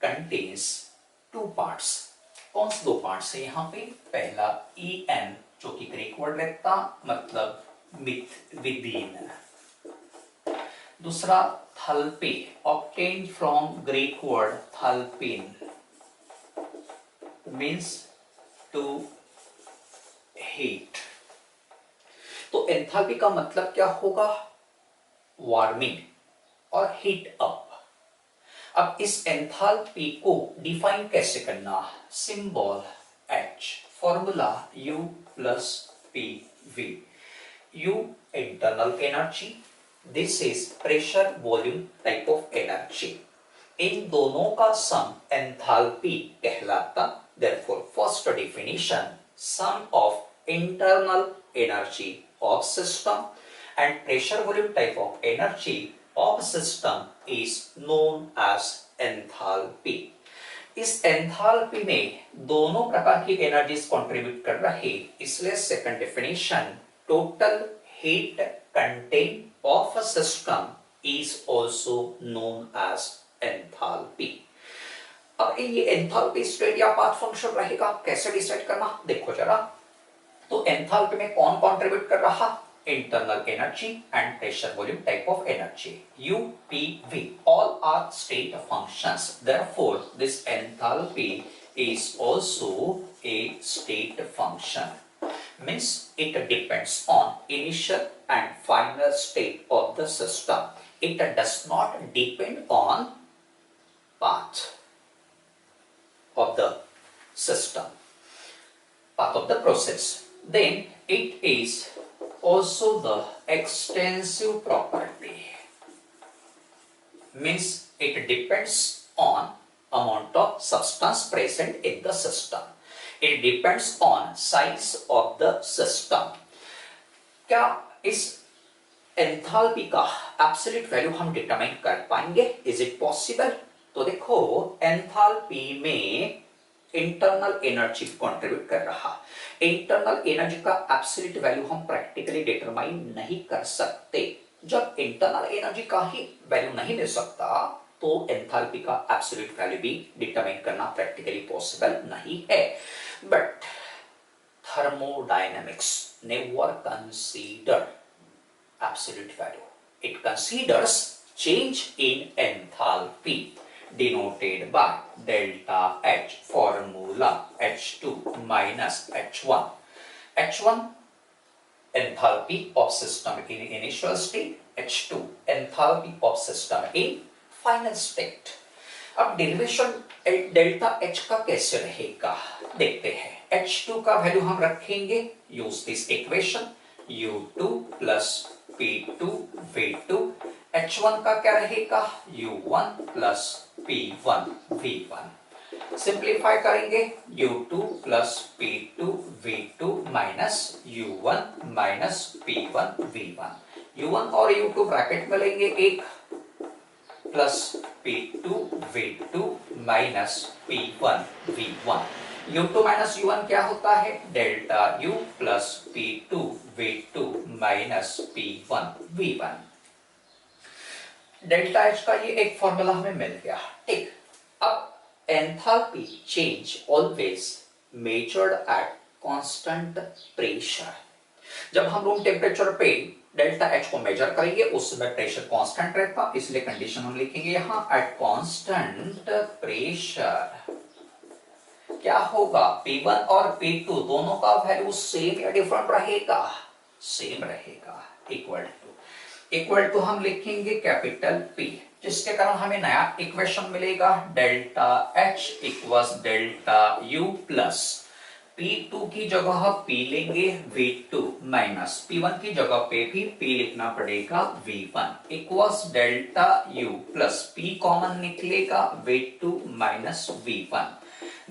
Contains two parts. कौन से दो पार्ट्स है यहाँ पे? पहला en जो कि ग्रीक वर्ड रहता मतलब विद इन, दूसरा थल्पे ऑब्टेन फ्रॉम ग्रीक वर्ड थल्पिन मीन्स टू हीट। तो एंथैल्पी का मतलब क्या होगा? वार्मिंग और हीट अप। अब इस एंथैल्पी को डिफाइन कैसे करना? Symbol H, formula U plus PV। U internal energy, this is pressure volume type of energy. इन दोनों का सम एंथैल्पी कहलाता। Therefore, first definition, sum of internal energy of system and pressure volume type of energy of system is known as enthalpy. इस enthalpy में दोनों प्रकार की energies contribute कर रहे, इसलिए second definition, total heat content of a system is also known as enthalpy. अब ये एंथैल्पी स्टेट या पाथ फंक्शन रहेगा, कैसे डिसाइड करना देखो जरा। तो एंथैल्पी में कौन कंट्रीब्यूट कर रहा? Internal energy and pressure volume type of energy, U, P, V, all are state functions. Therefore, this enthalpy is also a state function. Means it depends on initial and final state of the system. It does not depend on path of the system, path of the process. Then it is also the extensive property, means it depends on amount of substance present in the system. It depends on size of the system. क्या इस enthalpy का absolute value हम determine कर पाएंगे? Is it possible? तो देखो enthalpy में internal energy contribute कर रहा। इंटरनल एनर्जी का एब्सोल्यूट वैल्यू हम प्रैक्टिकली डिटरमाइन नहीं कर सकते। जब इंटरनल एनर्जी का ही वैल्यू नहीं ले सकता तो एंथैल्पी का एब्सोल्यूट वैल्यू भी डिटरमाइन करना प्रैक्टिकली पॉसिबल नहीं है। But thermodynamics never consider absolute value. It considers change in enthalpy denoted by delta H, formula H2 minus H1. H1 enthalpy of system in initial state, H2 enthalpy of system in final state. अब derivation delta H का कैसे रहेगा देखते हैं। H2 का value हम रखेंगे, use this equation U2 plus P2 V2। H1 का क्या रहेगा? U1 plus P1 V1। Simplify करेंगे, U2 plus P2 V2 minus U1 minus P1 V1। U1 और U2 ब्रैकेट में लेंगे एक, plus P2 V2 minus P1 V1। U2 minus U1 क्या होता है? Delta U plus P2 V2 minus P1 V1। Delta H का ये एक फॉर्मूला हमें मिल गया, ठीक। अब enthalpy change always measured at constant pressure. जब हम रूम टेम्परेचर पे डेल्टा H को मेजर करेंगे उस समय प्रेशर कांस्टेंट रहता, इसलिए कंडीशन हम लिखेंगे यहाँ एट कांस्टेंट प्रेशर क्या होगा? P1 और P2 दोनों का वैल्यू सेम या डिफरेंट रहेगा? सेम रहेगा। इक्वल टू हम लिखेंगे कैपिटल P, जिसके कारण हमें नया इक्वेशन मिलेगा, delta H equals delta U plus P2 की जगह P लेंगे V2 माइनस P1 की जगह पे भी P लिखना पड़ेगा V1 equals delta U plus P common निकलेगा V2 minus V1।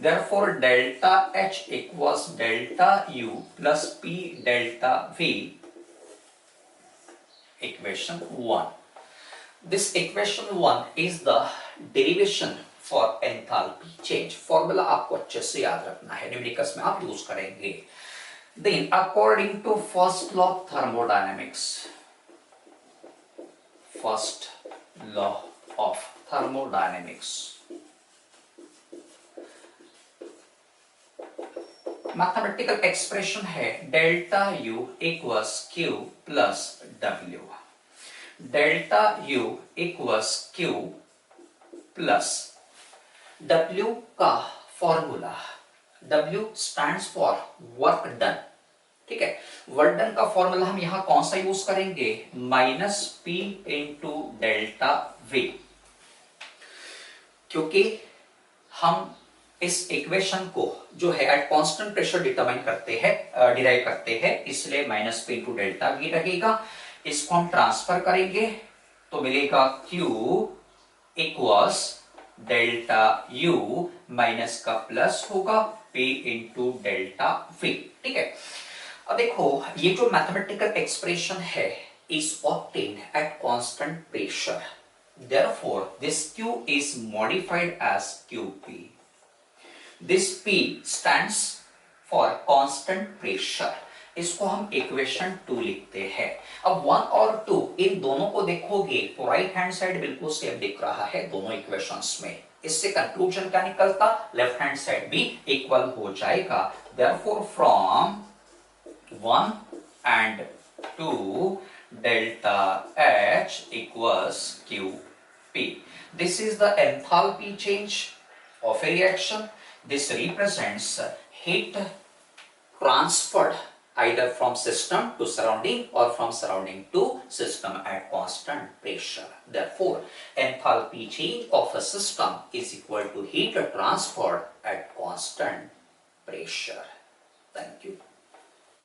Therefore, delta H equals delta U plus P delta V. Equation 1. This equation 1 is the derivation for enthalpy change. Formula आपको अच्छे से याद रखना है, numericals में आप use करेंगे। Then, according to first law of thermodynamics, first law of thermodynamics, mathematical expression है delta U equals Q plus W। Delta U equals Q plus W का formula, W stands for work done, ठीक है। Work done का formula हम यहां कौन सा use करेंगे, minus P into delta V, क्योंकि हम इस इक्वेशन को जो है एट कांस्टेंट प्रेशर डिटरमाइन करते हैं, डिराइव करते हैं, इसलिए minus P into delta V रहेगा। इसको हम ट्रांसफर करेंगे तो मिलेगा Q equals delta U minus का प्लस होगा P इंटू डेल्टा V, ठीक है। अब देखो ये जो मैथमेटिकल एक्सप्रेशन है is obtained at constant pressure, therefore this Q is modified as QP. This P stands for constant pressure। इसको हम इक्वेशन 2 लिखते हैं। अब 1 और 2 इन दोनों को देखोगे तो राइट हैंड साइड बिल्कुल सेम दिख रहा है दोनों इक्वेशंस में। इससे कंक्लूजन क्या निकलता, लेफ्ट हैंड साइड भी इक्वल हो जाएगा। therefore from 1 and 2 delta H equals QP। This is the enthalpy change of a reaction. This represents heat transferred either from system to surrounding or from surrounding to system at constant pressure. Therefore, enthalpy change of a system is equal to heat transferred at constant pressure. Thank you.